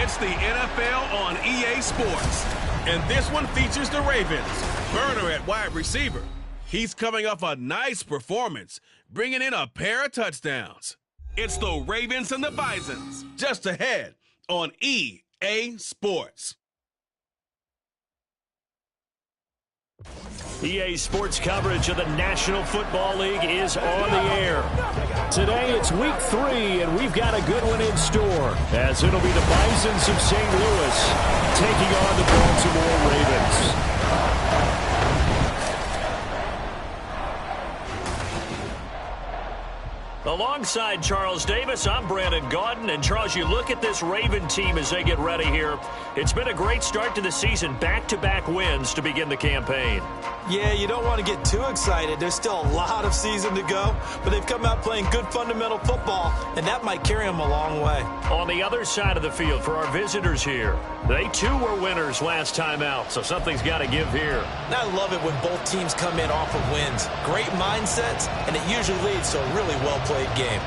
It's the NFL on EA Sports. And this one features the Ravens. Burner at wide receiver. He's coming off a nice performance, bringing in a pair of touchdowns. It's the Ravens and the Bisons, just ahead on EA Sports. EA Sports coverage of the National Football League is on the air. Today it's week 3, and we've got a good one in store, as it'll be the Bisons of St. Louis taking on the Baltimore Ravens. Alongside Charles Davis, I'm Brandon Gaudin. And Charles, you look at this Raven team as they get ready here. It's been a great start to the season, back-to-back wins to begin the campaign. Yeah, you don't want to get too excited. There's still a lot of season to go, but they've come out playing good fundamental football, and that might carry them a long way. On the other side of the field for our visitors here, they too were winners last time out, so something's got to give here. I love it when both teams come in off of wins. Great mindsets, and it usually leads to a really well-played game.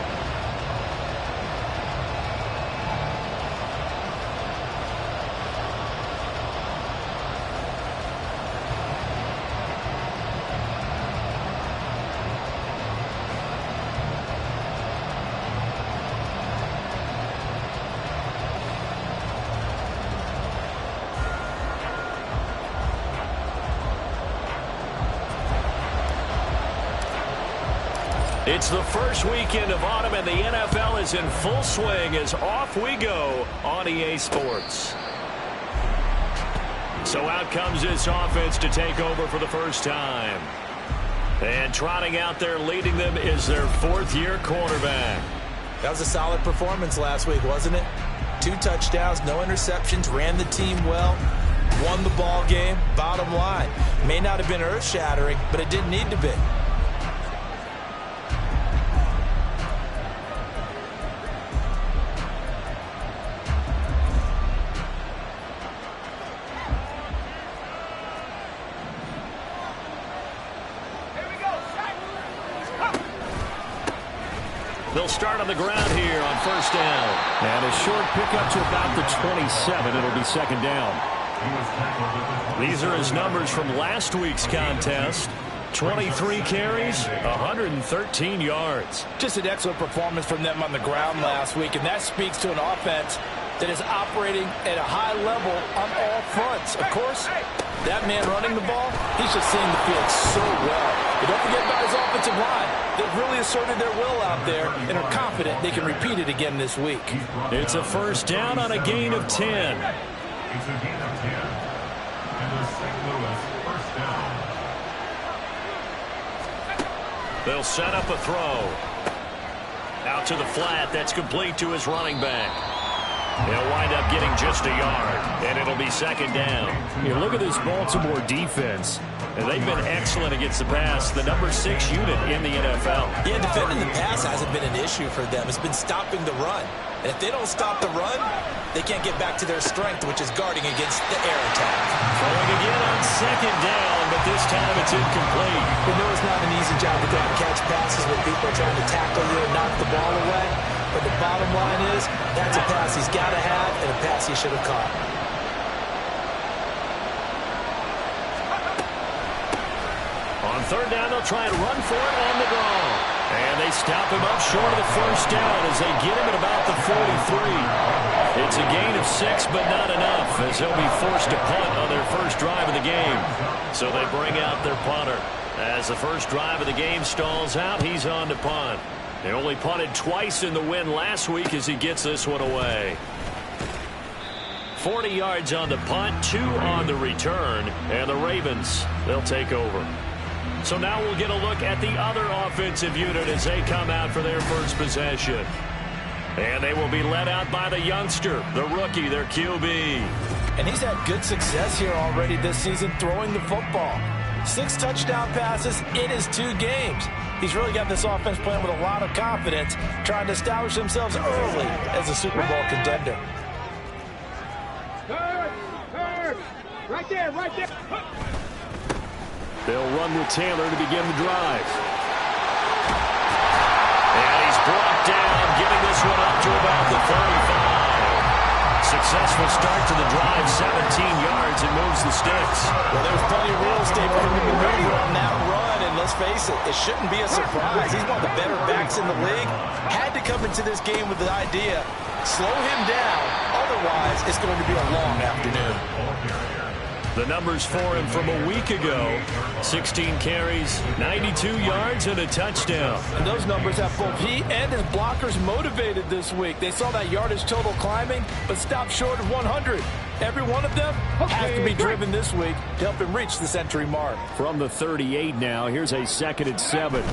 It's the first weekend of autumn, and the NFL is in full swing as off we go on EA Sports. So out comes this offense to take over for the first time. And trotting out there leading them is their fourth-year quarterback. That was a solid performance last week, wasn't it? 2 touchdowns, no interceptions, ran the team well, won the ball game. Bottom line, may not have been earth-shattering, but it didn't need to be. They'll start on the ground here on first down. And a short pickup to about the 27. It'll be second down. These are his numbers from last week's contest. 23 carries, 113 yards. Just an excellent performance from them on the ground last week, and that speaks to an offense that is operating at a high level on all fronts. Of course, that man running the ball, he's just seeing the field so well. But don't forget about his offensive line. They've really asserted their will out there and are confident they can repeat it again this week. It's a first down on a gain of 10. It's a gain of 10. And the St. Louis first down. They'll set up a throw. Out to the flat. That's complete to his running back. He'll wind up getting just a yard, and it'll be second down. You look at this Baltimore defense, and they've been excellent against the pass, the number 6 unit in the NFL. Yeah, defending the pass hasn't been an issue for them. It's been stopping the run. And if they don't stop the run, they can't get back to their strength, which is guarding against the air attack. Throwing again on second down, but this time it's incomplete. We know it's not an easy job to catch passes when people are trying to tackle you and knock the ball away. But the bottom line is, that's a pass he's got to have and a pass he should have caught. On third down, they'll try and run for it on the draw. And they stop him up short of the first down as they get him at about the 43. It's a gain of 6, but not enough, as they'll be forced to punt on their first drive of the game. So they bring out their punter. As the first drive of the game stalls out, he's on to punt. They only punted twice in the win last week as he gets this one away. 40 yards on the punt, 2 on the return, and the Ravens, they'll take over. So now we'll get a look at the other offensive unit as they come out for their first possession. And they will be led out by the youngster, the rookie, their QB. And he's had good success here already this season throwing the football. 6 touchdown passes in his 2 games. He's really got this offense playing with a lot of confidence, trying to establish themselves early as a Super Bowl contender. Right there, right there. They'll run with Taylor to begin the drive. And he's brought down, getting this one up to about the 35. successful start to the drive, 17 yards, and moves the sticks. Well, there was plenty of real estate for him to maneuver on that run, and let's face it, it shouldn't be a surprise. He's one of the better backs in the league. Had to come into this game with the idea, slow him down, otherwise it's going to be a long afternoon. The numbers for him from a week ago, 16 carries, 92 yards, and a touchdown. And those numbers have both he and his blockers motivated this week. They saw that yardage total climbing, but stopped short of 100. Every one of them has to be driven this week to help him reach the century mark. From the 38 now, here's a 2nd and 7.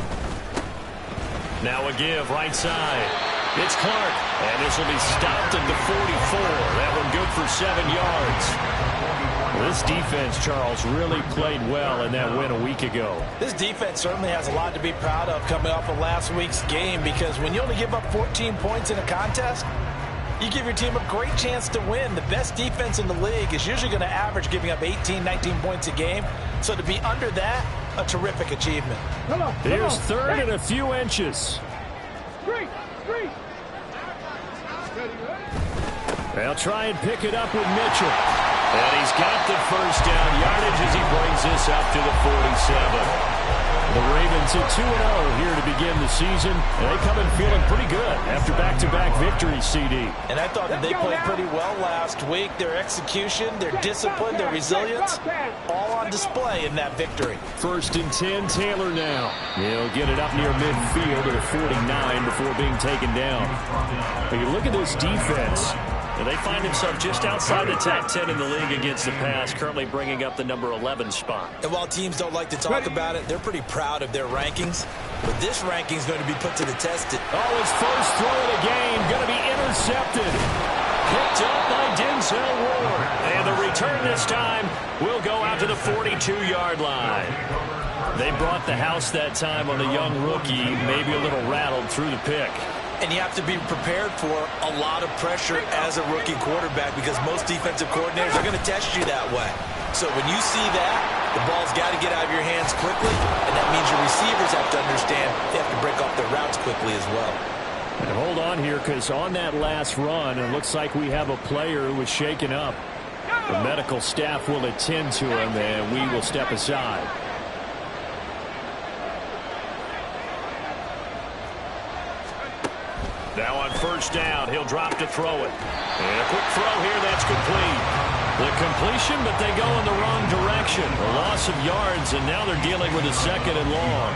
Now a give, right side. It's Clark, and this will be stopped at the 44. That one good for 7 yards. This defense, Charles, really played well in that win a week ago. This defense certainly has a lot to be proud of coming off of last week's game, because when you only give up 14 points in a contest, you give your team a great chance to win. The best defense in the league is usually going to average giving up 18, 19 points a game. So to be under that, a terrific achievement. Here's 3rd and a few inches. They'll try and pick it up with Mitchell. And he's got the first down yardage as he brings this up to the 47. The Ravens at 2-0 here to begin the season, and they come in feeling pretty good after back-to-back victories, CD. And I thought that they played pretty well last week. Their execution, their discipline, their resilience, all on display in that victory. 1st and 10, Taylor now. He'll get it up near midfield at a 49 before being taken down. But you look at this defense. And they find themselves just outside the top 10 in the league against the pass, currently bringing up the number 11 spot. And while teams don't like to talk about it, they're pretty proud of their rankings. But this ranking is going to be put to the test. His first throw of the game going to be intercepted. Picked up by Denzel Ward. And the return this time will go out to the 42-yard line. They brought the house that time on the young rookie, maybe a little rattled through the pick. And you have to be prepared for a lot of pressure as a rookie quarterback, because most defensive coordinators are going to test you that way. So when you see that, the ball's got to get out of your hands quickly, and that means your receivers have to understand they have to break off their routes quickly as well. And hold on here, because on that last run, it looks like we have a player who was shaken up. The medical staff will attend to him, and we will step aside. Now on 1st down, he'll drop to throw it. And a quick throw here, that's complete. The completion, but they go in the wrong direction. A loss of yards, and now they're dealing with a 2nd and long.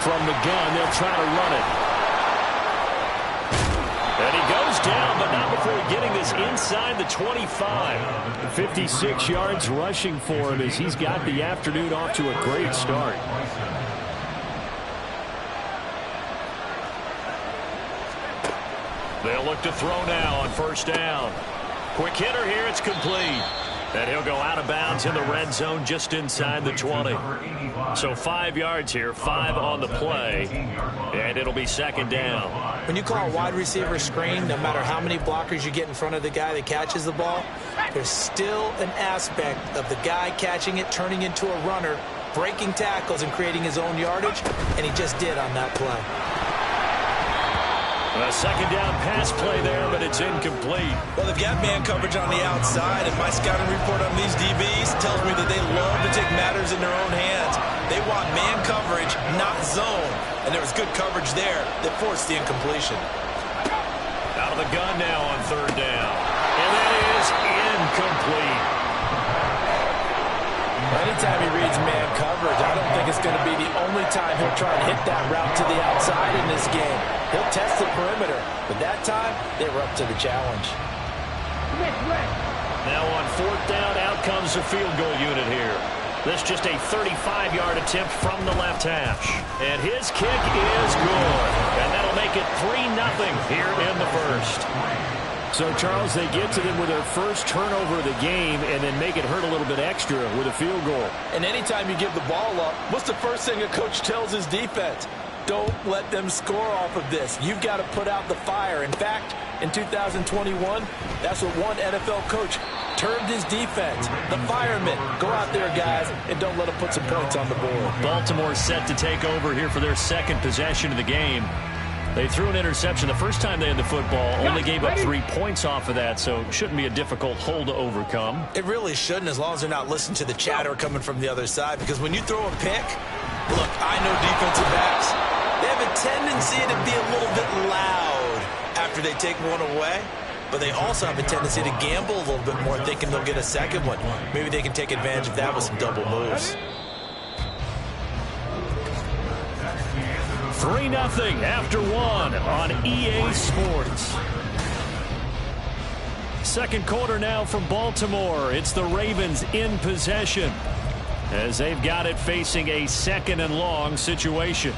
From the gun, they'll try to run it. And he goes down, but not before getting this inside the 25. 56 yards rushing for him as he's got the afternoon off to a great start. They'll look to throw now on 1st down. Quick hitter here, it's complete. And he'll go out of bounds in the red zone just inside the 20. So 5 yards here, 5 on the play, and it'll be 2nd down. When you call a wide receiver screen, no matter how many blockers you get in front of the guy that catches the ball, there's still an aspect of the guy catching it, turning into a runner, breaking tackles and creating his own yardage, and he just did on that play. A 2nd down pass play there, but it's incomplete. Well, they've got man coverage on the outside, and my scouting report on these DBs tells me that they love to take matters in their own hands. They want man coverage, not zone. And there was good coverage there that forced the incompletion. Out of the gun now on 3rd down. And that is incomplete. Anytime he reads man coverage, I don't think it's going to be the only time he'll try and hit that route to the outside in this game. He'll test the perimeter, but that time, they were up to the challenge. Now on 4th down, out comes the field goal unit here. This just a 35-yard attempt from the left hash. And his kick is good. And that'll make it 3-0 here in the 1st. So, Charles, they get to them with their first turnover of the game and then make it hurt a little bit extra with a field goal. And anytime you give the ball up, what's the first thing a coach tells his defense? Don't let them score off of this. You've got to put out the fire. In fact, in 2021, that's what one NFL coach perturbed his defense. The firemen, go out there, guys, and don't let them put some points on the board. Baltimore set to take over here for their second possession of the game. They threw an interception the first time they had the football, only gave up 3 points off of that, so it shouldn't be a difficult hole to overcome. It really shouldn't, as long as they're not listening to the chatter coming from the other side, because when you throw a pick, look, I know defensive backs, they have a tendency to be a little bit loud after they take one away, but they also have a tendency to gamble a little bit more, thinking they'll get a second one. Maybe they can take advantage of that with some double moves. 3-0 after 1 on EA Sports. Second quarter now from Baltimore. It's the Ravens in possession as they've got it facing a 2nd and long situation.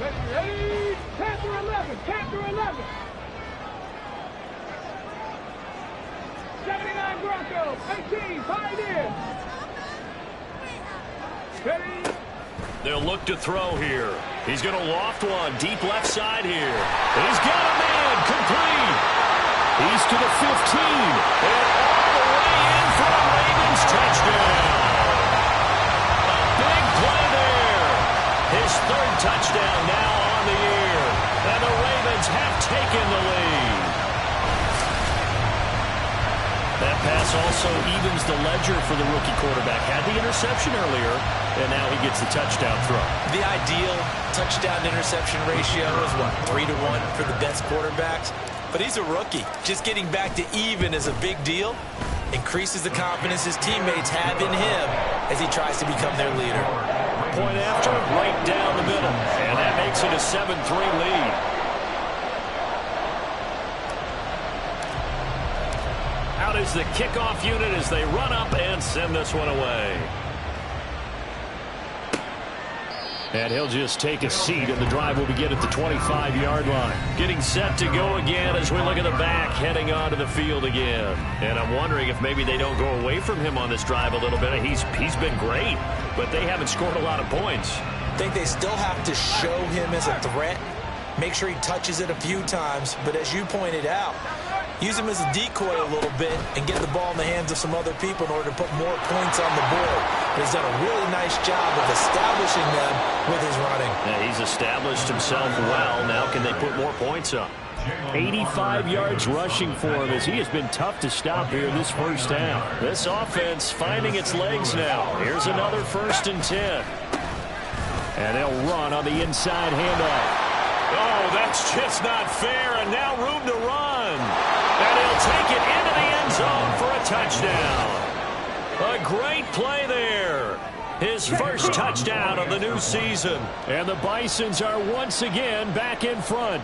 Ready, 10 through 11, 10 through 11. 79 Broncos, 18, Pioneers. Ready. They'll look to throw here. He's going to loft one deep left side here. He's got a man complete. He's to the 15 and all the way in for a Ravens touchdown. A big play there. His 3rd touchdown now on the year. And the Ravens have taken the lead. That pass also evens the ledger for the rookie quarterback. Had the interception earlier, and now he gets the touchdown throw. The ideal touchdown-interception ratio is, what, 3 to 1 for the best quarterbacks? But he's a rookie. Just getting back to even is a big deal. Increases the confidence his teammates have in him as he tries to become their leader. Point after, right down the middle. And that makes it a 7-3 lead. Out is the kickoff unit as they run up and send this one away. And he'll just take a seat, and the drive will begin at the 25-yard line. Getting set to go again as we look at the back, heading onto the field again. And I'm wondering if maybe they don't go away from him on this drive a little bit. He's been great, but they haven't scored a lot of points. I think they still have to show him as a threat, make sure he touches it a few times, but as you pointed out, use him as a decoy a little bit and get the ball in the hands of some other people in order to put more points on the board. But he's done a really nice job of establishing them with his running. Yeah, he's established himself well. Now can they put more points up? 85 yards rushing for him as he has been tough to stop here this first half. This offense finding its legs now. Here's another 1st and 10. And they'll run on the inside handoff. Oh, that's just not fair, and now room to run. And he'll take it into the end zone for a touchdown. A great play there. His first touchdown of the new season. And the Bisons are once again back in front.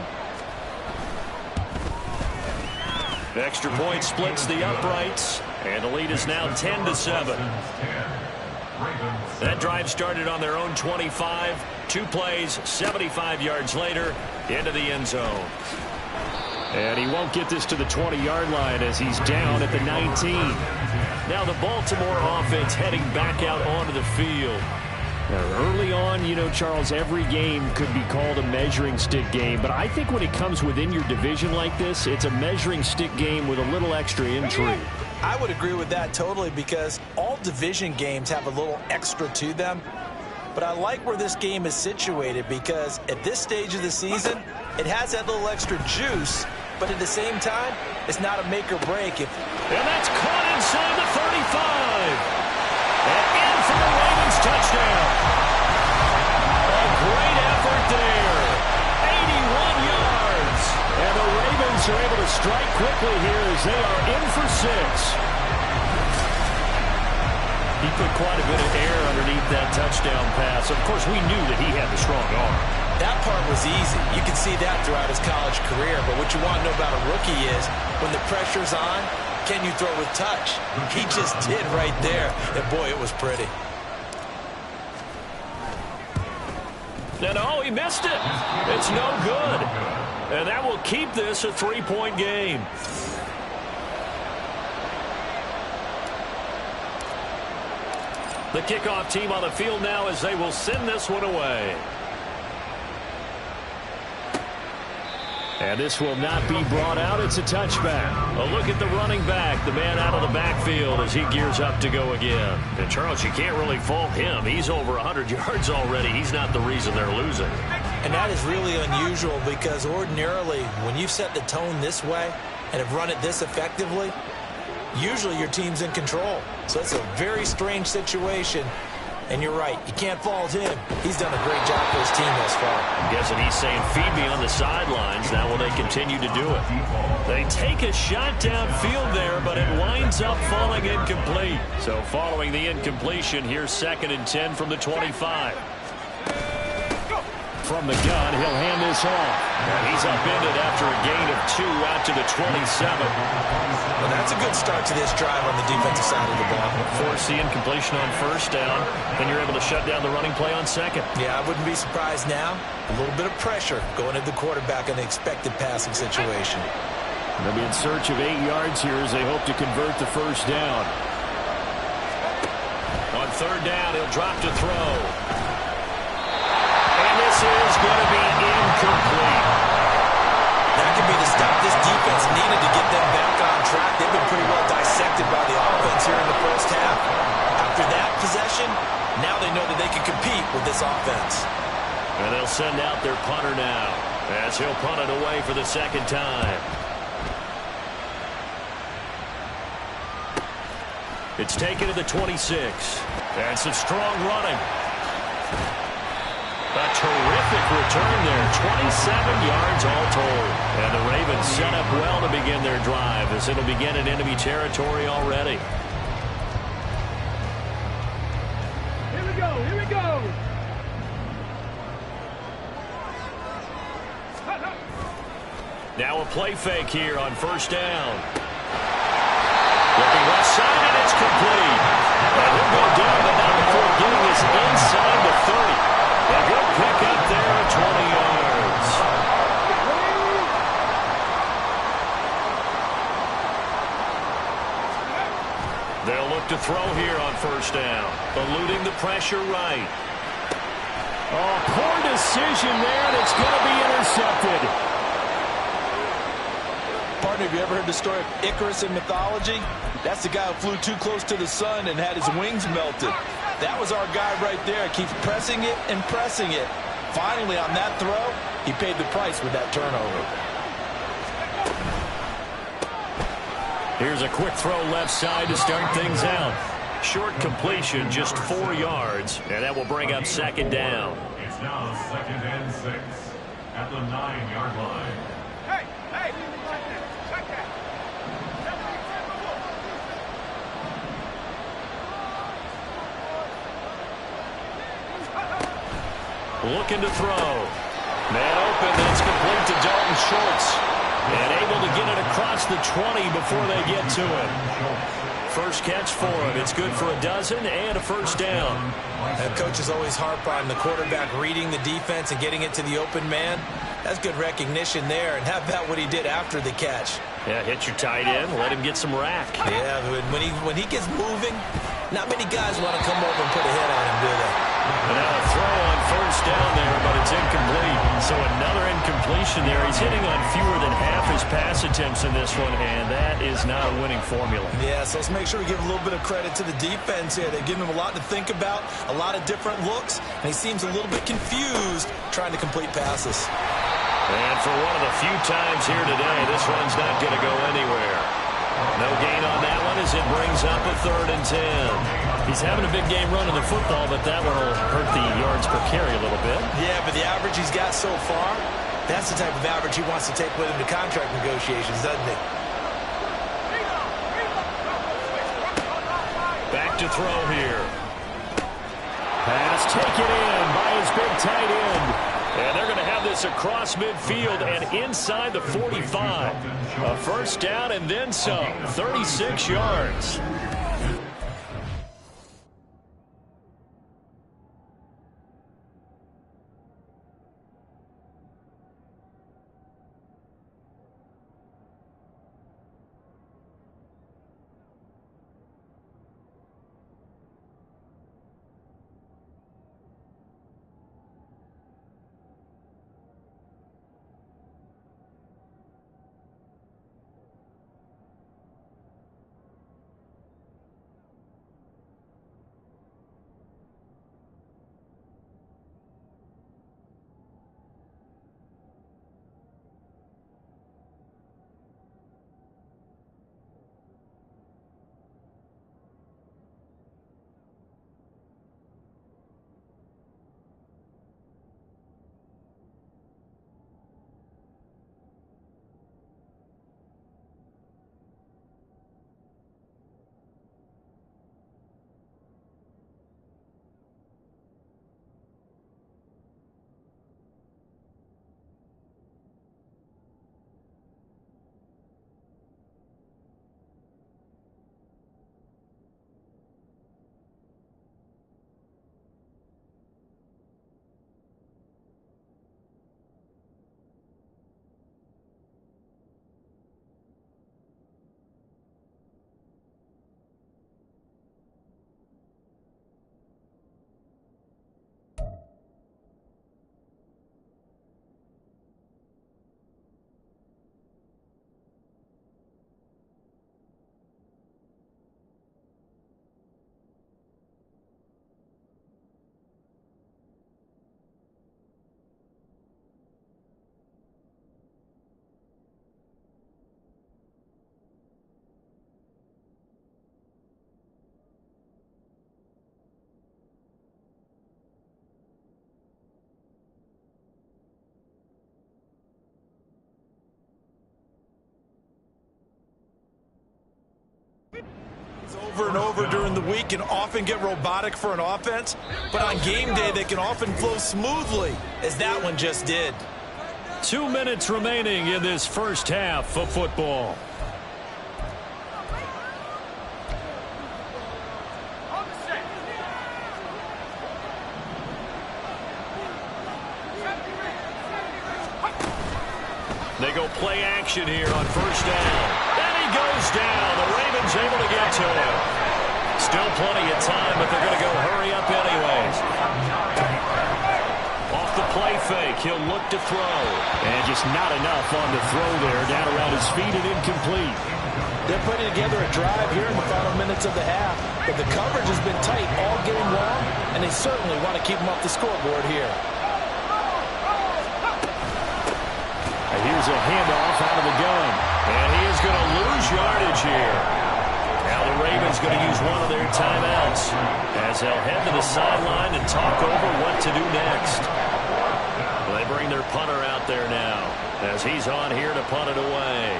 Extra point splits the uprights, and the lead is now 10-7. That drive started on their own 25. 2 plays, 75 yards later, into the end zone. And he won't get this to the 20-yard line as he's down at the 19. Now the Baltimore offense heading back out onto the field. Now, early on, you know, Charles, every game could be called a measuring stick game. But I think when it comes within your division like this, it's a measuring stick game with a little extra intrigue. I would agree with that totally, because all division games have a little extra to them. But I like where this game is situated, because at this stage of the season, it has that little extra juice, but at the same time, it's not a make or break. And that's caught inside the 35. And in for the Ravens touchdown. A great effort there. 81 yards. And the Ravens are able to strike quickly here as they are in for 6. He put quite a bit of air underneath that touchdown pass. Of course, we knew that he had the strong arm. That part was easy. You can see that throughout his college career. But what you want to know about a rookie is when the pressure's on, can you throw with touch? He just did right there. And, boy, it was pretty. And, oh, he missed it. It's no good. And that will keep this a 3-point game. The kickoff team on the field now as they will send this one away. And this will not be brought out. It's a touchback. A look at the running back, the man out of the backfield as he gears up to go again. And Charles, you can't really fault him. He's over 100 yards already. He's not the reason they're losing. And that is really unusual because ordinarily when you've set the tone this way and have run it this effectively, usually your team's in control. So it's a very strange situation. And you're right, you can't fault him. He's done a great job for his team thus far. I'm guessing he's saying, feed me on the sidelines. Now will they continue to do it? They take a shot downfield there, but it winds up falling incomplete. So following the incompletion, here's 2nd and 10 from the 25. From the gun, he'll hand this off. And he's upended after a gain of 2 out to the 27. Well, that's a good start to this drive on the defensive side of the ball. Force the incompletion on 1st down, then you're able to shut down the running play on 2nd. Yeah, I wouldn't be surprised now. A little bit of pressure going at the quarterback in the expected passing situation. They'll be in search of 8 yards here as they hope to convert the 1st down. On 3rd down, he'll drop to throw. This is going to be incomplete. That could be the stop this defense needed to get them back on track. They've been pretty well dissected by the offense here in the 1st half. After that possession, now they know that they can compete with this offense. And they'll send out their punter now as he'll punt it away for the 2nd time. It's taken to the 26. And some strong running. A terrific return there, 27 yards all told. And the Ravens set up well to begin their drive as it'll begin in enemy territory already. Here we go, here we go. Now a play fake here on 1st down. Looking left side, and it's complete. And he'll go down, but not before getting us inside the 30. A good pick up there at 20 yards. They'll look to throw here on 1st down. Eluding the pressure right. Oh, poor decision there, and it's going to be intercepted. Partner, have you ever heard the story of Icarus in mythology? That's the guy who flew too close to the sun and had his wings melted. That was our guy right there. Keeps pressing it and pressing it. Finally, on that throw, he paid the price with that turnover. Here's a quick throw left side to start things out. Short completion, just 4 yards, and that will bring up 2nd down. It's now 2nd and 6 at the 9-yard line. Hey, hey, check that. Looking to throw. Man open, it's complete to Dalton Schultz. And able to get it across the 20 before they get to it. First catch for him. It's good for a dozen and a 1st down. And coaches always harp on the quarterback reading the defense and getting it to the open man. That's good recognition there. And how about what he did after the catch? Yeah, hit your tight end, let him get some rack. Yeah, when he gets moving, not many guys want to come over and put a hit on him, do they? And now a throw on 1st down there, but it's incomplete. So another incompletion there. He's hitting on fewer than half his pass attempts in this one, and that is not a winning formula. Yeah, so let's make sure we give a little bit of credit to the defense here. They're giving him a lot to think about, a lot of different looks, and he seems a little bit confused trying to complete passes. And for one of the few times here today, this run's not going to go anywhere. No gain on that one as it brings up a 3rd and 10. He's having a big game running the football, but that one will hurt the yards per carry a little bit. Yeah, but the average he's got so far, that's the type of average he wants to take with him to contract negotiations, doesn't he? Back to throw here. Pass taken in by his big tight end. And they're going to have this across midfield and inside the 45. A 1st down and then some. 36 yards. Over and over during the week can often get robotic for an offense, but on game day they can often flow smoothly, as that one just did. 2 minutes remaining in this first half of football. They go play action here on first down. And he goes down. The Ravens able to get to him. Still plenty of time, but they're going to go hurry up anyways. Off the play fake, he'll look to throw. And just not enough on the throw there. Down around his feet and incomplete. They're putting together a drive here in the final minutes of the half, but the coverage has been tight all game long, and they certainly want to keep them off the scoreboard here. Here's a handoff out of the gun. And he is going to lose yardage here. Now the Ravens going to use one of their timeouts as they'll head to the sideline and talk over what to do next. Well, they bring their punter out there now as he's on here to punt it away.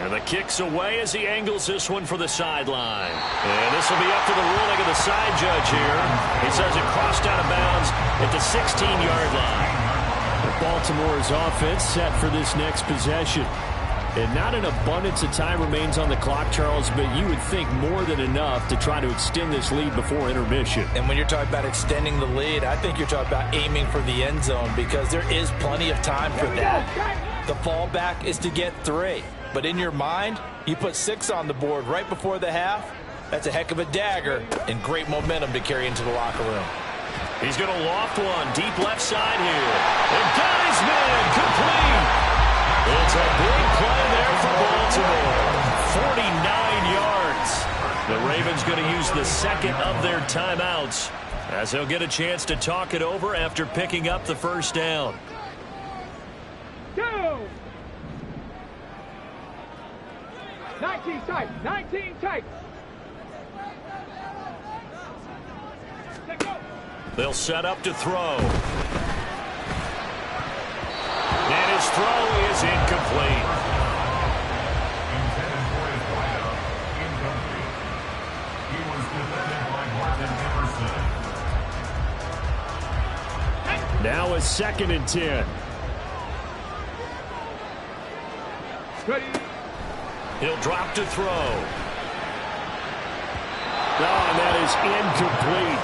And the kick's away as he angles this one for the sideline. And this will be up to the ruling of the side judge here. He says it crossed out of bounds at the 16-yard line. Baltimore's offense set for this next possession. And not an abundance of time remains on the clock, Charles, but you would think more than enough to try to extend this lead before intermission. And when you're talking about extending the lead, I think you're talking about aiming for the end zone because there is plenty of time for that. The fallback is to get 3. But in your mind, you put 6 on the board right before the half. That's a heck of a dagger and great momentum to carry into the locker room. He's going to loft one deep left side here. And got his man complete. It's a big play there for Baltimore. 49 yards. The Ravens going to use the second of their timeouts as they'll get a chance to talk it over after picking up the first down. Go! 19 tight. 19 tight. They'll set up to throw. And his throw is incomplete. Intended for his wideout, incomplete. He was defended by Martin Emerson. Now a 2nd and 10. Ready. He'll drop to throw. Oh, and that is incomplete.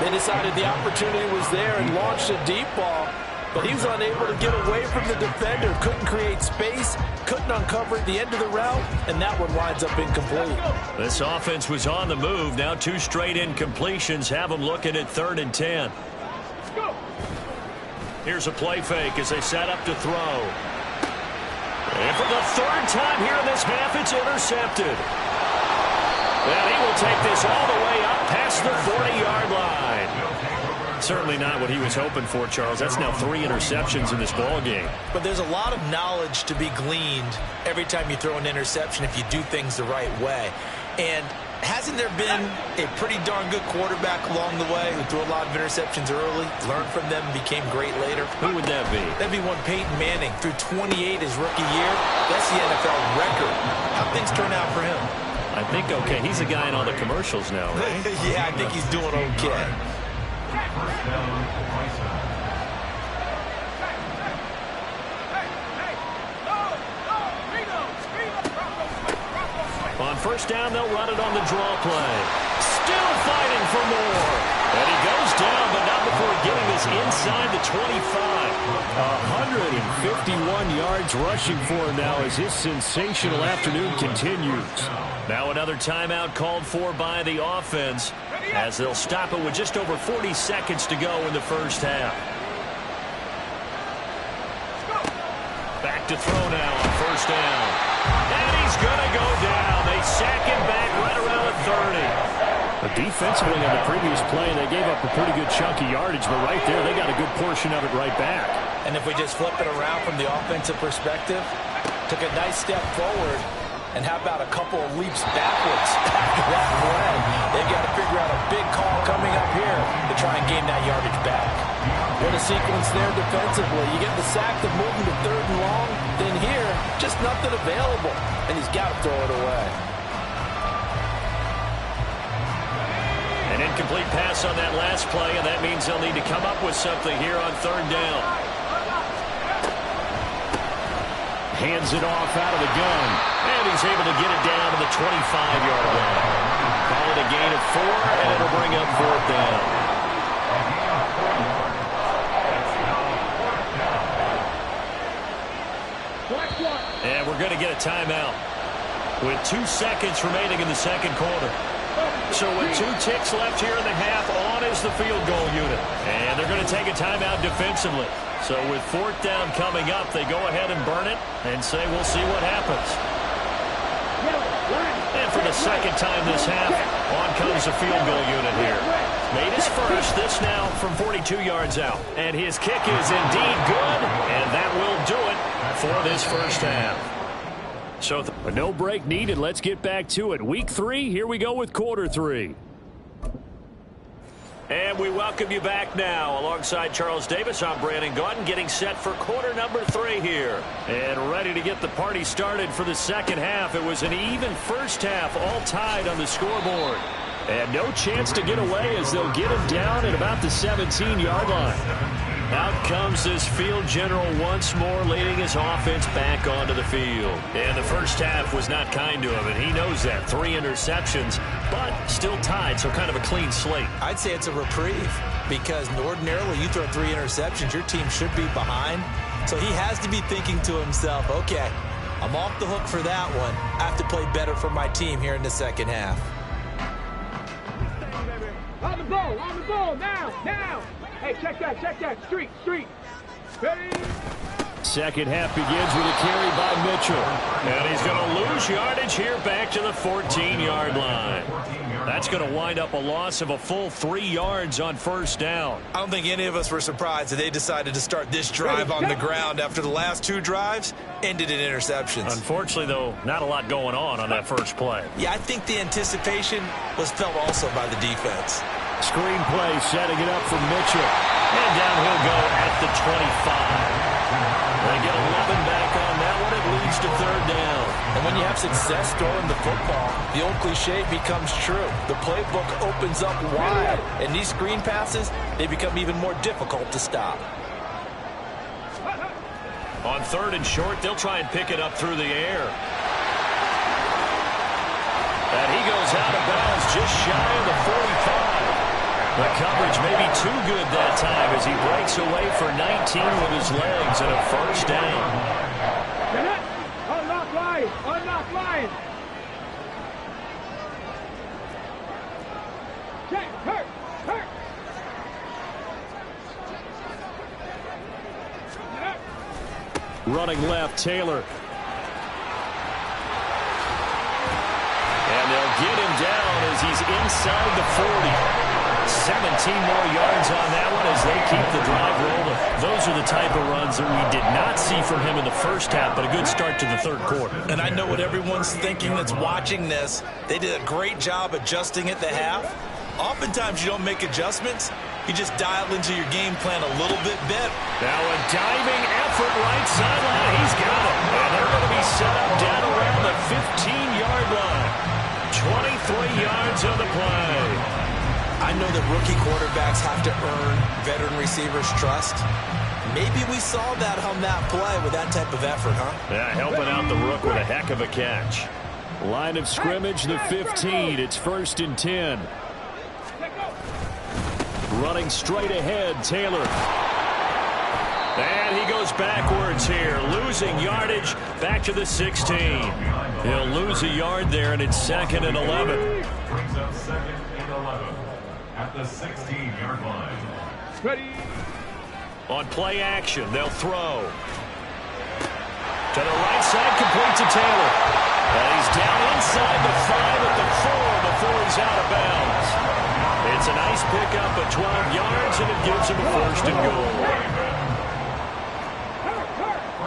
They decided the opportunity was there and launched a deep ball, but he was unable to get away from the defender, couldn't create space, couldn't uncover at the end of the route, and that one winds up incomplete. This offense was on the move. Now 2 straight incompletions have them looking at 3rd and 10. Go. Here's a play fake as they set up to throw. And for the 3rd time here in this half, it's intercepted. And he will take this all the way up past the 40-yard line. Certainly not what he was hoping for, Charles. That's now 3 interceptions in this ball game. But there's a lot of knowledge to be gleaned every time you throw an interception if you do things the right way. And hasn't there been a pretty darn good quarterback along the way who threw a lot of interceptions early, learned from them, and became great later? Who would that be? That'd be one Peyton Manning. Threw 28 his rookie year. That's the NFL record. How'd things turn out for him? I think okay. He's a guy in all the commercials now, right? Yeah, I think he's doing okay. First down, Bryson. On first down, they'll run it on the draw play. Still fighting for more. And he goes down, but not before getting this inside the 25. 151 yards rushing for him now as his sensational afternoon continues. Now another timeout called for by the offense as they'll stop it with just over 40 seconds to go in the first half. Back to throw now on first down. And he's going to go down. They sack him back right around the 30. But defensively on the previous play, they gave up a pretty good chunk of yardage, but right there, they got a good portion of it right back. And if we just flip it around from the offensive perspective, took a nice step forward, and how about a couple of leaps backwards after that play? They've got to figure out a big call coming up here to try and gain that yardage back. What a sequence there defensively. You get the sack to move him to 3rd and long, then here, just nothing available, and he's got to throw it away. Incomplete pass on that last play, and that means they'll need to come up with something here on third down. Hands it off out of the gun, and he's able to get it down to the 25-yard line. Call it a gain of 4, and it'll bring up fourth down. And we're going to get a timeout with 2 seconds remaining in the second quarter. So with 2 ticks left here in the half, on is the field goal unit. And they're going to take a timeout defensively. So with fourth down coming up, they go ahead and burn it and say, we'll see what happens. And for the second time this half, on comes the field goal unit here. Made his first, this now from 42 yards out. And his kick is indeed good, and that will do it for this first half. So no break needed. Let's get back to it. Week 3, here we go with quarter 3. And we welcome you back now. Alongside Charles Davis, I'm Brandon Gaudin, getting set for quarter number 3 here. And ready to get the party started for the second half. It was an even first half, all tied on the scoreboard. And no chance to get away as they'll get him down at about the 17-yard line. Out comes this field general once more, leading his offense back onto the field. And the first half was not kind to him, and he knows that. 3 interceptions, but still tied, so kind of a clean slate. I'd say it's a reprieve because ordinarily you throw 3 interceptions, your team should be behind. So he has to be thinking to himself, okay, I'm off the hook for that one. I have to play better for my team here in the second half. On the ball, now. Hey, check that, street. Ready? Second half begins with a carry by Mitchell. And he's going to lose yardage here back to the 14-yard line. That's going to wind up a loss of a full 3 yards on first down. I don't think any of us were surprised that they decided to start this drive on the ground after the last 2 drives ended in interceptions. Unfortunately, though, not a lot going on that first play. Yeah, I think the anticipation was felt also by the defense. Screen play, setting it up for Mitchell. And down he'll go at the 25. They get 11 back on that one. It leads to third down. And when you have success throwing the football, the old cliche becomes true. The playbook opens up wide. And these screen passes, they become even more difficult to stop. On third and short, they'll try and pick it up through the air. And he goes out of bounds just shy of the 45. The coverage may be too good that time as he breaks away for 19 with his legs and a first down. Unlock line. Check, hurt. Running left, Taylor. And they'll get him down as he's inside the 40. 17 more yards on that one as they keep the drive rolling. Those are the type of runs that we did not see from him in the first half, but a good start to the third quarter. And I know what everyone's thinking that's watching this. They did a great job adjusting at the half. Oftentimes you don't make adjustments. You just dial into your game plan a little bit better. Now a diving effort right sideline. He's got it. And they're going to be set up down around the 15-yard line. 23 yards on the play. I know that rookie quarterbacks have to earn veteran receivers' trust. Maybe we saw that on that play with that type of effort, huh? Yeah, helping out the rook with a heck of a catch. Line of scrimmage, the 15. It's 1st and 10. Running straight ahead, Taylor. And he goes backwards here, losing yardage back to the 16. He'll lose a yard there, and it's 2nd and 11. Brings up 2nd and 11 at the 16-yard line. Ready? On play action, they'll throw. To the right side, complete to Taylor. And he's down inside the 5 at the 4 before he's out of bounds. It's a nice pickup of 12 yards, and it gives him a 1st and goal.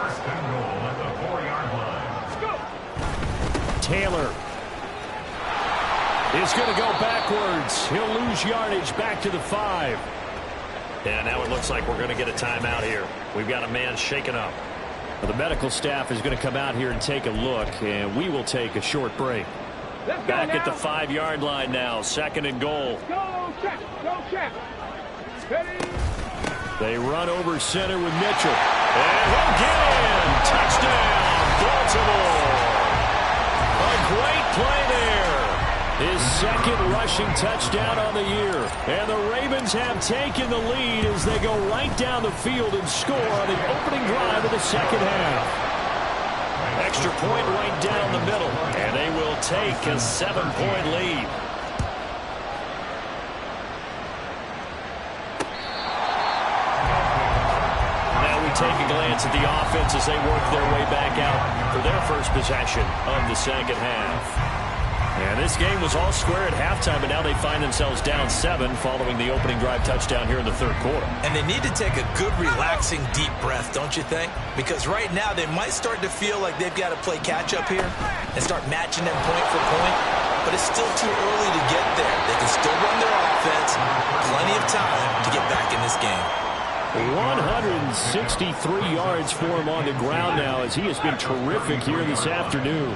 1st and goal at the 4-yard line. Taylor is going to go backwards. He'll lose yardage back to the 5. And now it looks like we're going to get a timeout here. We've got a man shaken up. Well, the medical staff is going to come out here and take a look, and we will take a short break. Back at the 5-yard line now. 2nd and goal. Go check. Go check. Ready? They run over center with Mitchell. And he'll get in. Touchdown, Baltimore. A great play there. His 2nd rushing touchdown on the year. And the Ravens have taken the lead as they go right down the field and score on the opening drive of the 2nd half. Extra point right down the middle. And they will take a 7-point lead. Take a glance at the offense as they work their way back out for their first possession of the 2nd half. And this game was all square at halftime, but now they find themselves down 7 following the opening drive touchdown here in the 3rd quarter. And they need to take a good, relaxing, deep breath, don't you think? Because right now they might start to feel like they've got to play catch-up here and start matching them point for point. But it's still too early to get there. They can still run their offense. Plenty of time to get back in this game. 163 yards for him on the ground now as he has been terrific here this afternoon.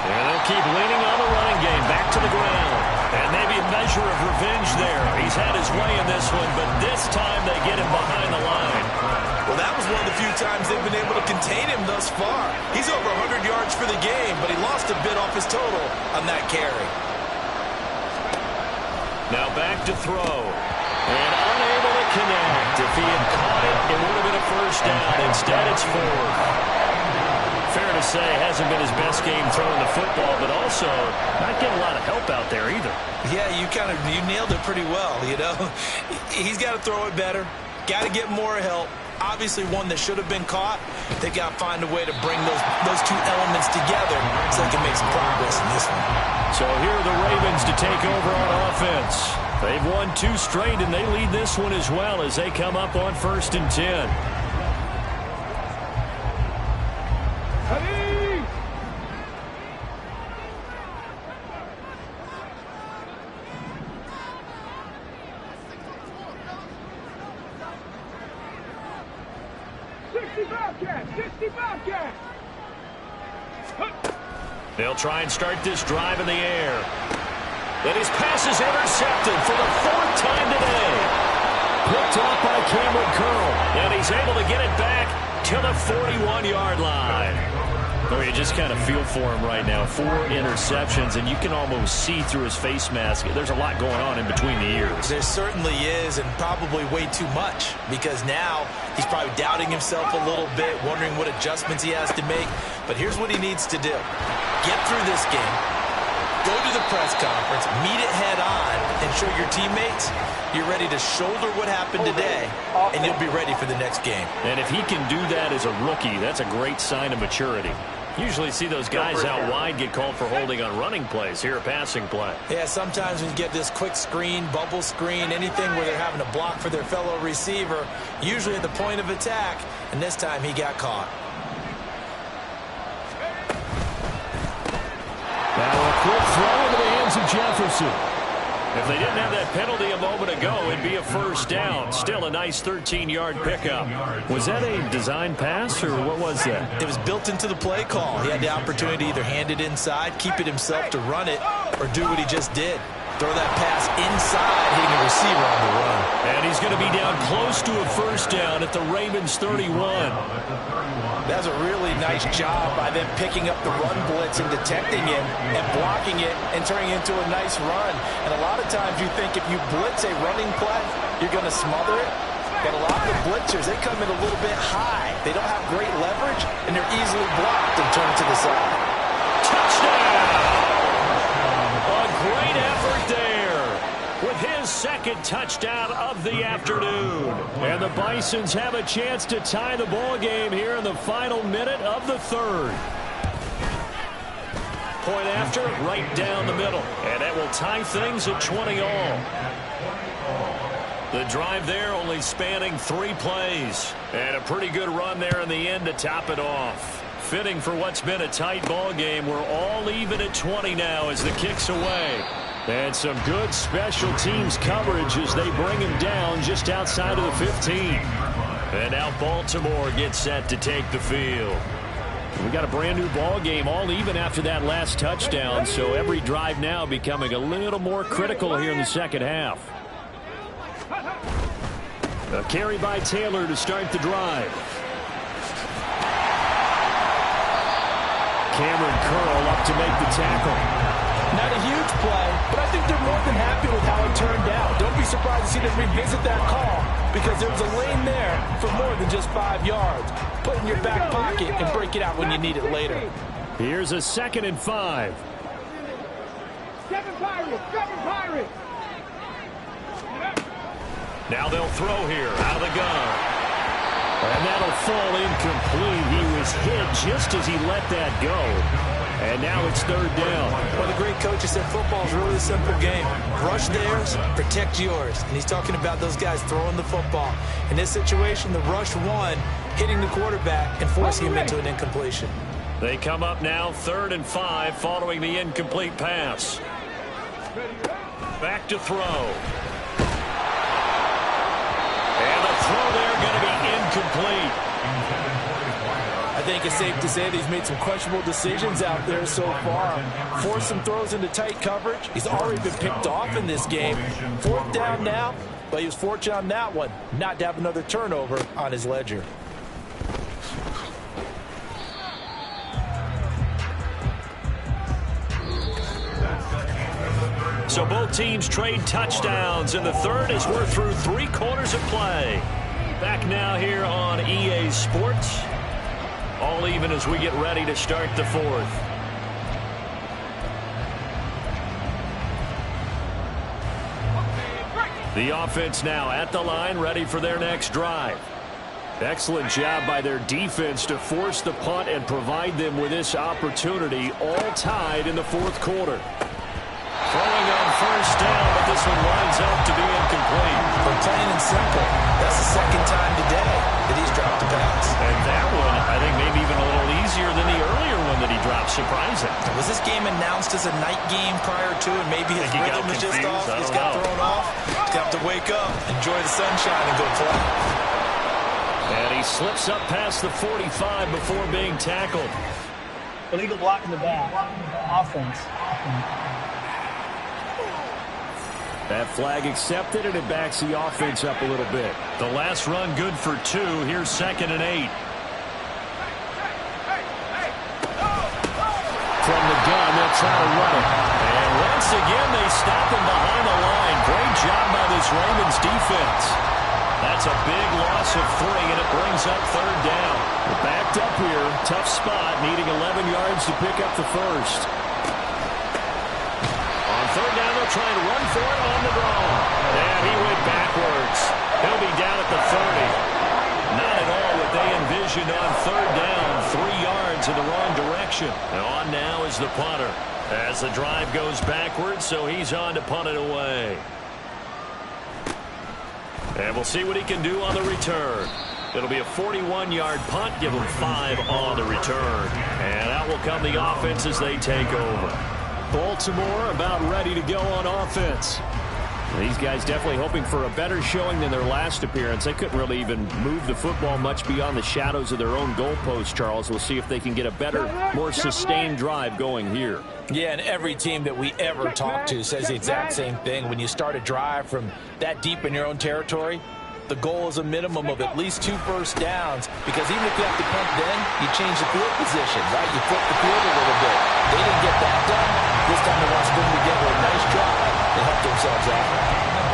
And they'll keep leaning on the running game. Back to the ground. And maybe a measure of revenge there. He's had his way in this one, but this time they get him behind the line. Well, that was one of the few times they've been able to contain him thus far. He's over 100 yards for the game, but he lost a bit off his total on that carry. Now back to throw. And unable to connect. If he had caught it, it would have been a first down. Instead, it's 4th. Fair to say, hasn't been his best game throwing the football, but also not getting a lot of help out there either. Yeah, you nailed it pretty well, you know. He's got to throw it better. Got to get more help. Obviously one that should have been caught. They got to find a way to bring those two elements together so they can make some progress in this one. So here are the Ravens to take over on offense. They've won 2 straight, and they lead this one as well as they come up on 1st and 10. Ready? They'll try and start this drive in the air. And his pass is intercepted for the 4th time today. Picked off by Cameron Curl. And he's able to get it back to the 41-yard line. Oh, you just kind of feel for him right now. 4 interceptions, and you can almost see through his face mask. There's a lot going on in between the ears. There certainly is, and probably way too much, because now he's probably doubting himself a little bit, wondering what adjustments he has to make. But here's what he needs to do. Get through this game, go to the press conference, meet it head on, and show your teammates you're ready to shoulder what happened today, and you'll be ready for the next game. And if he can do that as a rookie, that's a great sign of maturity. Usually see those guys out wide get called for holding on running plays. Here, a passing play. Yeah, sometimes when you get this quick screen, bubble screen, anything where they're having to block for their fellow receiver, usually at the point of attack, and this time he got caught. Now a quick throw into the hands of Jefferson. If they didn't have that penalty a moment ago, it'd be a first down. Still a nice 13-yard pickup. Was that a design pass, or what was that? It was built into the play call. He had the opportunity to either hand it inside, keep it himself to run it, or do what he just did. Throw that pass inside, hitting a receiver on the run. And he's going to be down close to a first down at the Ravens 31. That's a really nice job by them picking up the run blitz and detecting it and blocking it and turning it into a nice run. And a lot of times you think if you blitz a running play, you're going to smother it. And a lot of the blitzers, they come in a little bit high. They don't have great leverage, and they're easily blocked and turned to the side. Touchdown! A great effort there with his 2nd touchdown of the afternoon. And the Bisons have a chance to tie the ball game here in the final minute of the 3rd. Point after, right down the middle. And that will tie things at 20 all. The drive there only spanning 3 plays. And a pretty good run there in the end to top it off. Fitting for what's been a tight ball game. We're all even at 20 now as the kick's away. And some good special teams coverage as they bring him down just outside of the 15. And now Baltimore gets set to take the field. We got a brand new ball game, all even after that last touchdown, so every drive now becoming a little more critical here in the second half. A carry by Taylor to start the drive. Cameron Curl up to make the tackle. Not a huge play, but I think they're more than happy with how it turned out. Don't be surprised to see them revisit that call because there was a lane there for more than just 5 yards. Put it in your back pocket and break it out when you need it later. Here's a 2nd and 5. 7 Pirates, 7 Pirates. Now they'll throw here out of the gun. And that'll fall incomplete. He was hit just as he let that go. And now it's 3rd down. Well, the great coach said football is really a simple game. Rush theirs, protect yours. And he's talking about those guys throwing the football. In this situation, the rush one, hitting the quarterback and forcing him into an incompletion. They come up now 3rd and 5 following the incomplete pass. Back to throw. And the throw there going to be incomplete. I think it's safe to say that he's made some questionable decisions out there so far. Forced some throws into tight coverage. He's already been picked off in this game. 4th down now, but he was fortunate on that one not to have another turnover on his ledger. So both teams trade touchdowns, and the third as we're through 3 quarters of play. Back now here on EA Sports. All even as we get ready to start the 4th. The offense now at the line, ready for their next drive. Excellent job by their defense to force the punt and provide them with this opportunity, all tied in the 4th quarter. Throwing on 1st down, but this one winds up to be incomplete. But plain and simple, that's the 2nd time today that he's dropped a pass. And that one, I think, maybe even a little easier than the earlier one that he dropped. Surprising. Was this game announced as a night game prior to, and maybe his rhythm was just off? He's got thrown off. He's got to wake up, enjoy the sunshine, and go play. And he slips up past the 45 before being tackled. Illegal block in the back. Offense. That flag accepted, and it backs the offense up a little bit. The last run good for 2. Here's 2nd and 8. From the gun, they'll try to run it. And once again, they stop him behind the line. Great job by this Ravens defense. That's a big loss of 3, and it brings up 3rd down. We're backed up here. Tough spot, needing 11 yards to pick up the first. 3rd down, they'll try and run for it on the draw. And he went backwards. He'll be down at the 30. Not at all what they envisioned on 3rd down. 3 yards in the wrong direction. And on now is the punter. As the drive goes backwards, so he's on to punt it away. And we'll see what he can do on the return. It'll be a 41-yard punt. Give him 5 on the return. And out will come the offense as they take over. Baltimore about ready to go on offense. These guys definitely hoping for a better showing than their last appearance. They couldn't really even move the football much beyond the shadows of their own goalpost, Charles. We'll see if they can get a better, more sustained drive going here. Yeah, and every team that we ever talk to says the exact same thing. When you start a drive from that deep in your own territory, the goal is a minimum of at least 2 first downs, because even if you have to punt then, you change the field position, right? You flip the field a little bit. They didn't get that done. This time they want to string together a nice drive. They helped themselves out.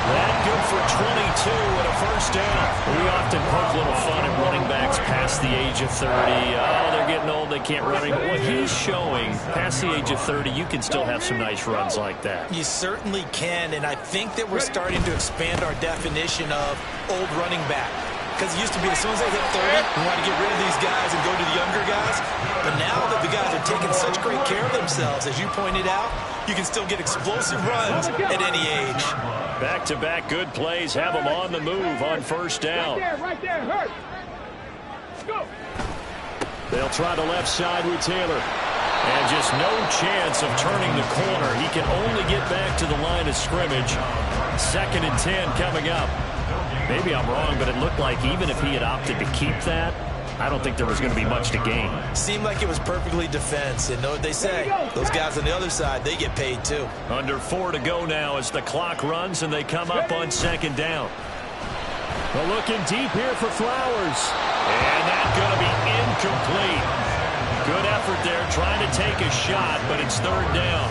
That good for 22 and a first down. We often poke a little fun at running backs past the age of 30. Oh, they're getting old, they can't run anymore. Well, he's showing past the age of 30, you can still have some nice runs like that. You certainly can, and I think that we're starting to expand our definition of old running back. Because it used to be as soon as they hit 30, we want to get rid of these guys and go to the younger guys. But now that the guys are taking such great care of themselves, as you pointed out, you can still get explosive runs at any age. Back-to-back good plays have them on the move on first down. Right there, hurt. Go. They'll try the left side with Taylor. And just no chance of turning the corner. He can only get back to the line of scrimmage. 2nd and 10 coming up. Maybe I'm wrong, but it looked like even if he had opted to keep that, I don't think there was going to be much to gain. Seemed like it was perfectly defense. And know what they say, those guys on the other side, they get paid too. Under 4 to go now as the clock runs and they come up on second down. Well, looking deep here for Flowers. And that's going to be incomplete. Good effort there trying to take a shot, but it's third down.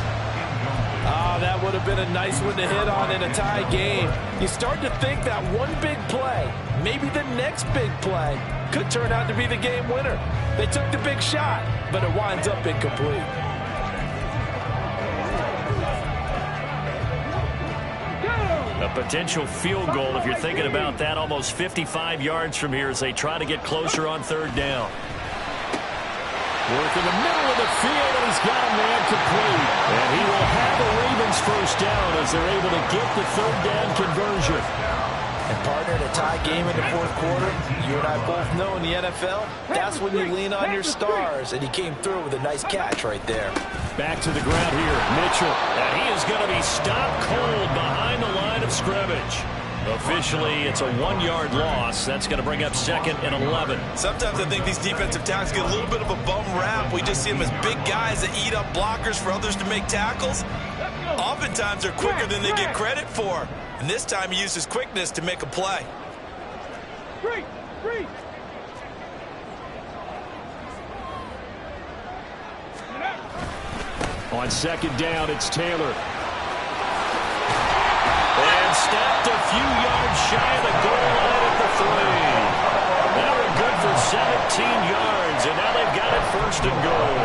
That would have been a nice one to hit on in a tie game. You start to think that one big play, maybe the next big play, could turn out to be the game winner. They took the big shot, but it winds up incomplete. A potential field goal, if you're thinking about that, almost 55 yards from here as they try to get closer on third down. Work in the middle of the field, and he's got a man complete. And he will have the Ravens first down as they're able to get the third down conversion. And partner, in a tie game in the fourth quarter, you and I both know in the NFL, that's when you lean on your stars. And he came through with a nice catch right there. Back to the ground here, Mitchell. And he is going to be stopped cold behind the line of scrimmage. Officially, it's a 1-yard loss. That's going to bring up 2nd and 11. Sometimes I think these defensive tackles get a little bit of a bum rap. We just see them as big guys that eat up blockers for others to make tackles. Oftentimes, they're quicker than they get credit for. And this time, he used his quickness to make a play. Free. On second down, it's Taylor. And stopped a few yards shy of the goal line at the 3. Now we're good for 17 yards, and now they've got it first and goal.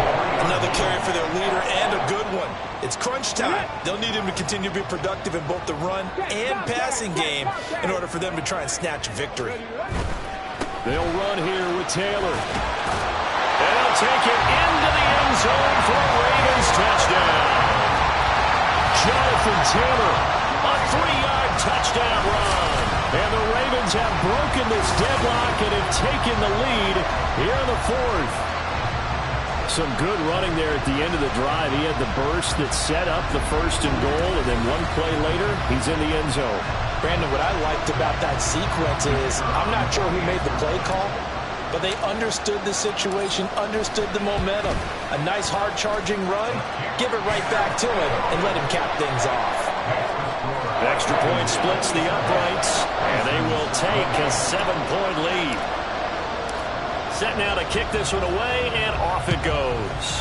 Another carry for their leader, and a good one. It's crunch time. They'll need him to continue to be productive in both the run and passing game in order for them to try and snatch victory. They'll run here with Taylor. And they'll take it into the end zone for a Ravens touchdown. Jonathan Taylor, a 3-yard touchdown run. And the Ravens have broken this deadlock and have taken the lead here in the fourth. Some good running there at the end of the drive. He had the burst that set up the first and goal, and then one play later, he's in the end zone. Brandon, what I liked about that sequence is I'm not sure who made the play call, but they understood the situation, understood the momentum. A nice hard-charging run, give it right back to him, and let him cap things off. Extra point splits the uprights, and they will take a 7-point lead. Set now to kick this one away, and off it goes.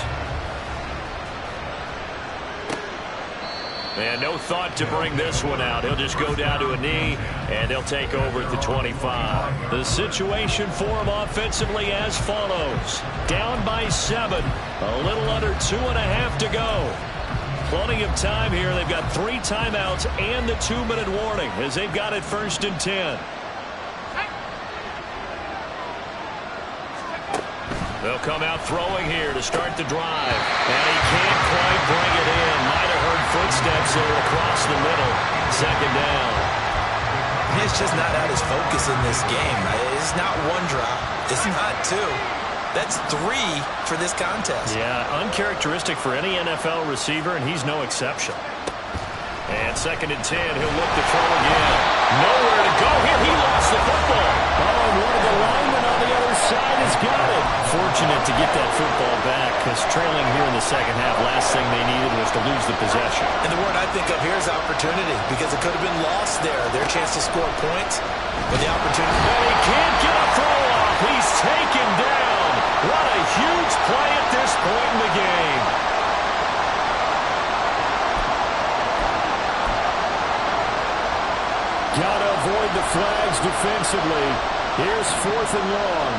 And no thought to bring this one out. He'll just go down to a knee, and they'll take over at the 25. The situation for him offensively as follows. Down by 7, a little under 2.5 to go. Plenty of time here. They've got 3 timeouts and the 2-minute warning as they've got it 1st and 10. They'll come out throwing here to start the drive. And he can't quite bring it in. Might have heard footsteps there across the middle. 2nd down. He's just not at his focus in this game. It's not 1 drop. It's not 2. That's 3 for this contest. Yeah, uncharacteristic for any NFL receiver, and he's no exception. And 2nd and 10, he'll look to throw again. Nowhere to go here. He lost the football. Oh, and one of the linemen on the other side has got it. Fortunate to get that football back, because trailing here in the second half, last thing they needed was to lose the possession. And the word I think of here is opportunity, because it could have been lost there. Their chance to score points, but the opportunity. And he can't get a throw off. He's taken down. What a huge play at this point in the game. Got to avoid the flags defensively. Here's 4th and long.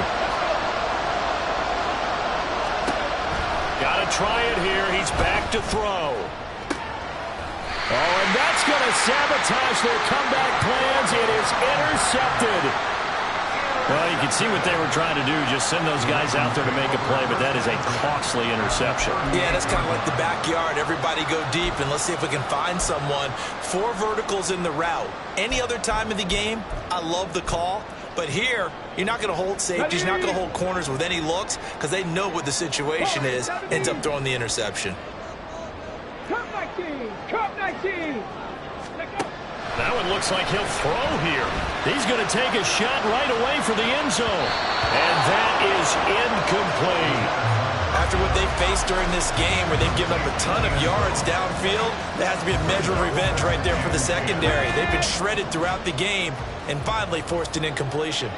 Got to try it here. He's back to throw. Oh, and that's going to sabotage their comeback plans. It is intercepted. Well, you can see what they were trying to do, just send those guys out there to make a play, but that is a costly interception. Yeah, that's kind of like the backyard. Everybody go deep, and let's see if we can find someone. 4 verticals in the route. Any other time in the game, I love the call. But here, you're not going to hold safeties, you're not going to hold corners with any looks, because they know what the situation is, ends up throwing the interception. Cup 19! Cup 19! Let's go! That one looks like he'll throw here. He's going to take a shot right away for the end zone. And that is incomplete. After what they faced during this game where they've given up a ton of yards downfield, there has to be a measure of revenge right there for the secondary. They've been shredded throughout the game and finally forced an incompletion.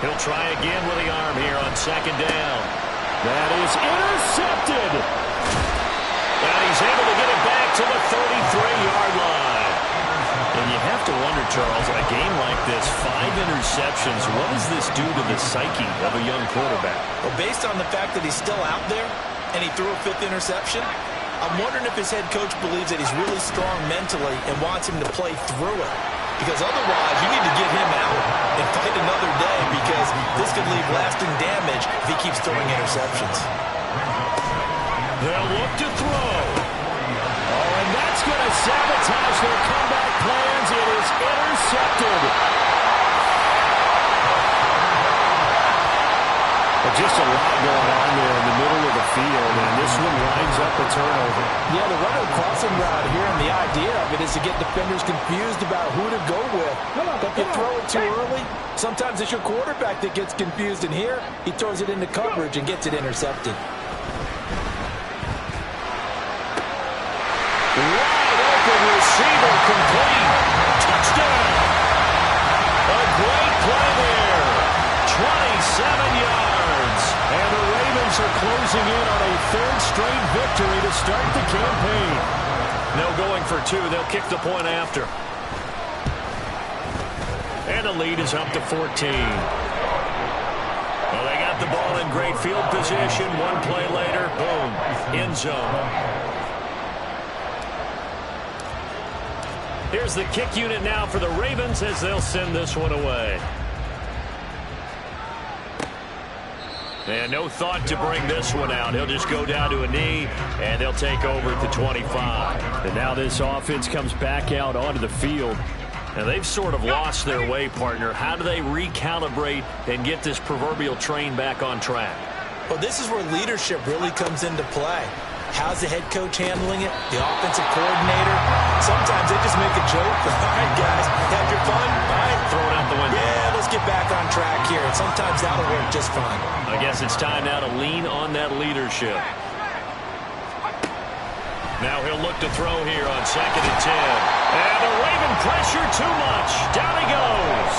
He'll try again with the arm here on second down. That is intercepted. And he's able to get it back to the 33-yard line. And you have to wonder, Charles, a game like this, 5 interceptions, what does this do to the psyche of a young quarterback? Well, based on the fact that he's still out there and he threw a 5th interception, I'm wondering if his head coach believes that he's really strong mentally and wants him to play through it. Because otherwise, you need to get him out and fight another day because this could leave lasting damage if he keeps throwing interceptions. They'll look to throw. Oh, and that's going to sabotage their comeback plans. It is intercepted. Just a lot going on there in the middle of the field, and this one winds up a turnover. Yeah, the runner crossing route here, and the idea of it is to get defenders confused about who to go with. If you throw it too early, sometimes it's your quarterback that gets confused, and here he throws it into coverage and gets it intercepted. Wide open receiver complete. Touchdown. A great play there. 27 yards. And the Ravens are closing in on a 3rd straight victory to start the campaign. No going for 2. They'll kick the point after. And the lead is up to 14. Well, they got the ball in great field position. One play later, boom, end zone. Here's the kick unit now for the Ravens as they'll send this one away. And no thought to bring this one out. He'll just go down to a knee, and they'll take over at the 25. And now this offense comes back out onto the field. Now, they've sort of lost their way, partner. How do they recalibrate and get this proverbial train back on track? Well, this is where leadership really comes into play. How's the head coach handling it? The offensive coordinator? Sometimes they just make a joke. All right, guys, have your fun. All right, throw it out the window. Yeah, let's get back on track here. And sometimes that'll work just fine. I guess it's time now to lean on that leadership. Now he'll look to throw here on 2nd and 10. And the Raven pressure too much. Down he goes.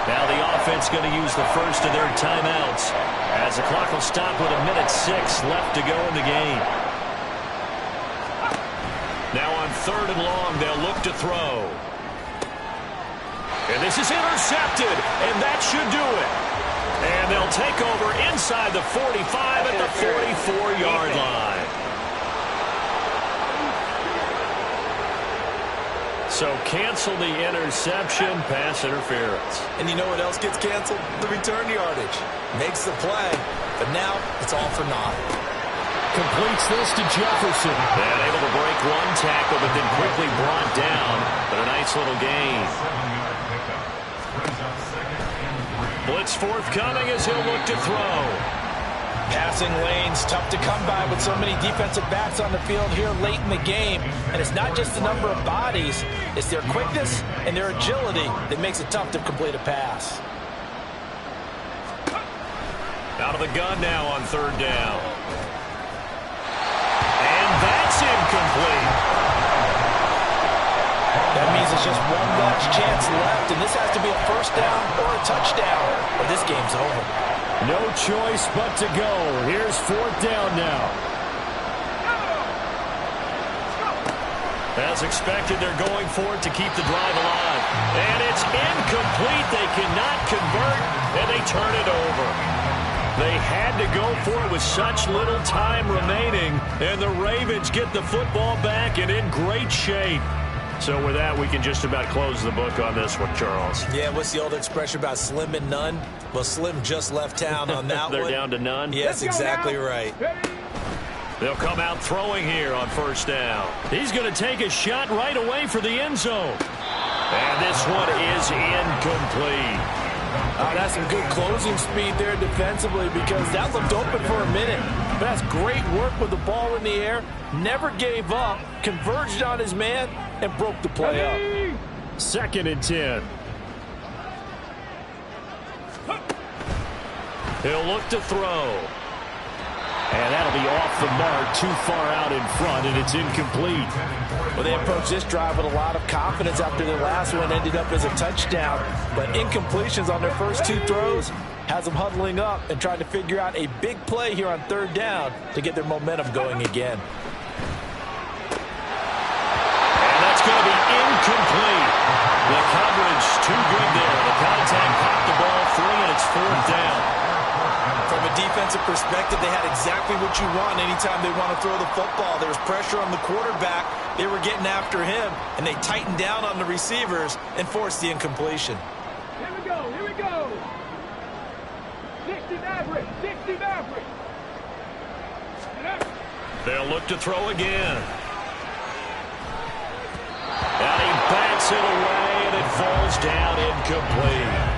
Now the offense going to use the first of their timeouts as the clock will stop with 1:06 left to go in the game. Now on 3rd and long, they'll look to throw. And this is intercepted, and that should do it. And they'll take over inside the 45 at the 44-yard line. So cancel the interception, pass interference. And you know what else gets canceled? The return yardage. Makes the play, but now it's all for naught. Completes this to Jefferson. And able to break one tackle, but then quickly brought down. But a nice little gain. Blitz forthcoming as he'll look to throw. Passing lanes, tough to come by with so many defensive backs on the field here late in the game. And it's not just the number of bodies, it's their quickness and their agility that makes it tough to complete a pass. Out of the gun now on 3rd down. And that's incomplete. That means it's just one last chance left, and this has to be a 1st down or a touchdown, or this game's over. No choice but to go. Here's 4th down now. As expected, they're going for it to keep the drive alive. And it's incomplete. They cannot convert, and they turn it over. They had to go for it with such little time remaining, and the Ravens get the football back and in great shape. So with that, we can just about close the book on this one, Charles. Yeah, what's the old expression about slim and none? Well, Slim just left town on that They're one. down to none? Yes, exactly right. They'll come out throwing here on 1st down. He's going to take a shot right away for the end zone. And this one is incomplete. That's some good closing speed there defensively because that looked open for a minute. But that's great work with the ball in the air. Never gave up, converged on his man, and broke the play up. 2nd and 10. He'll look to throw. And that'll be off the mark, too far out in front, and it's incomplete. Well, they approached this drive with a lot of confidence after their last one ended up as a touchdown. But incompletions on their first 2 throws has them huddling up and trying to figure out a big play here on 3rd down to get their momentum going again. And that's going to be incomplete. The coverage too good there. The contact popped the ball free, and it's 4th down. From a defensive perspective, they had exactly what you want anytime they want to throw the football. There was pressure on the quarterback. They were getting after him, and they tightened down on the receivers and forced the incompletion. Here we go, here we go. 60 Maverick, 60 Maverick. They'll look to throw again. And he bats it away, and it falls down incomplete.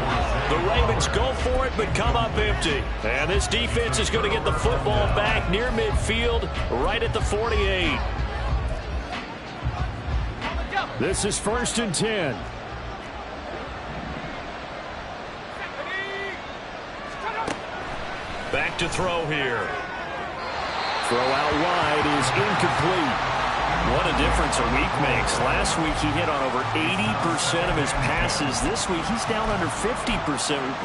The Ravens go for it, but come up empty. And this defense is going to get the football back near midfield, right at the 48. This is 1st and 10. Back to throw here. Throw out wide is incomplete. What a difference a week makes. Last week he hit on over 80% of his passes. This week he's down under 50%.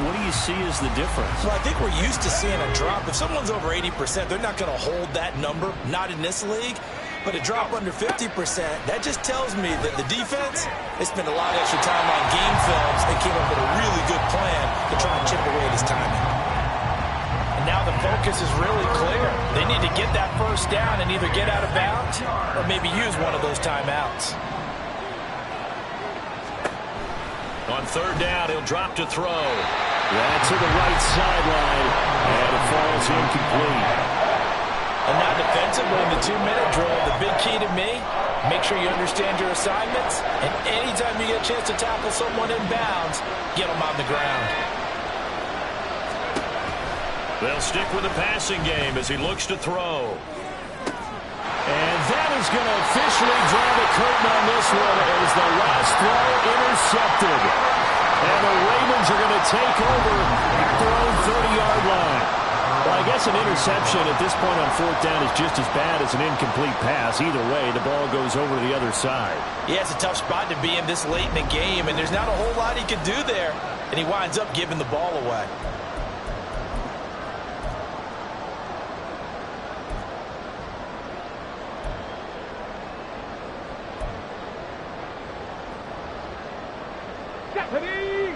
What do you see as the difference? Well, I think we're used to seeing a drop. If someone's over 80%, they're not going to hold that number, not in this league. But a drop under 50%, that just tells me that the defense, they spent a lot of extra time on game films and came up with a really good plan to try and chip away at his timing. And now the focus is really clear. They need to get that 1st down and either get out of bounds or maybe use one of those timeouts. On 3rd down, he'll drop to throw. That's to the right sideline, and it falls incomplete. And now defensively in the 2-minute drill, the big key to me, make sure you understand your assignments, and anytime you get a chance to tackle someone in bounds, get them on the ground. They'll stick with the passing game as he looks to throw. And that is going to officially draw the curtain on this one as the last throw intercepted. And the Ravens are going to take over at their own 30-yard line. Well, I guess an interception at this point on 4th down is just as bad as an incomplete pass. Either way, the ball goes over to the other side. Yeah, it's a tough spot to be in this late in the game, and there's not a whole lot he can do there. And he winds up giving the ball away. Deputy!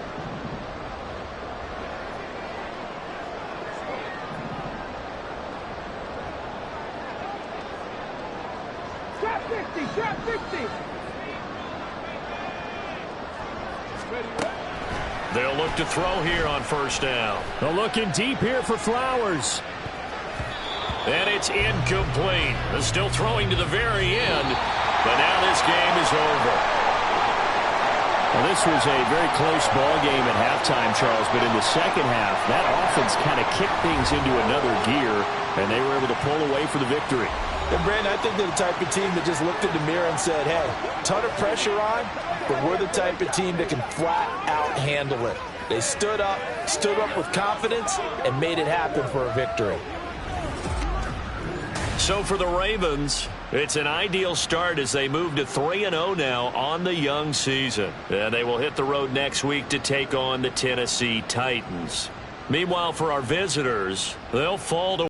Trap 50, trap 50! They'll look to throw here on 1st down. They're looking deep here for Flowers. And it's incomplete. They're still throwing to the very end, but now this game is over. Well, this was a very close ball game at halftime, Charles, but in the second half, that offense kind of kicked things into another gear, and they were able to pull away for the victory. And, Brandon, I think they're the type of team that just looked in the mirror and said, hey, ton of pressure on, but we're the type of team that can flat out handle it. They stood up with confidence, and made it happen for a victory. So for the Ravens, it's an ideal start as they move to 3-0 now on the young season. And they will hit the road next week to take on the Tennessee Titans. Meanwhile, for our visitors, they'll fall to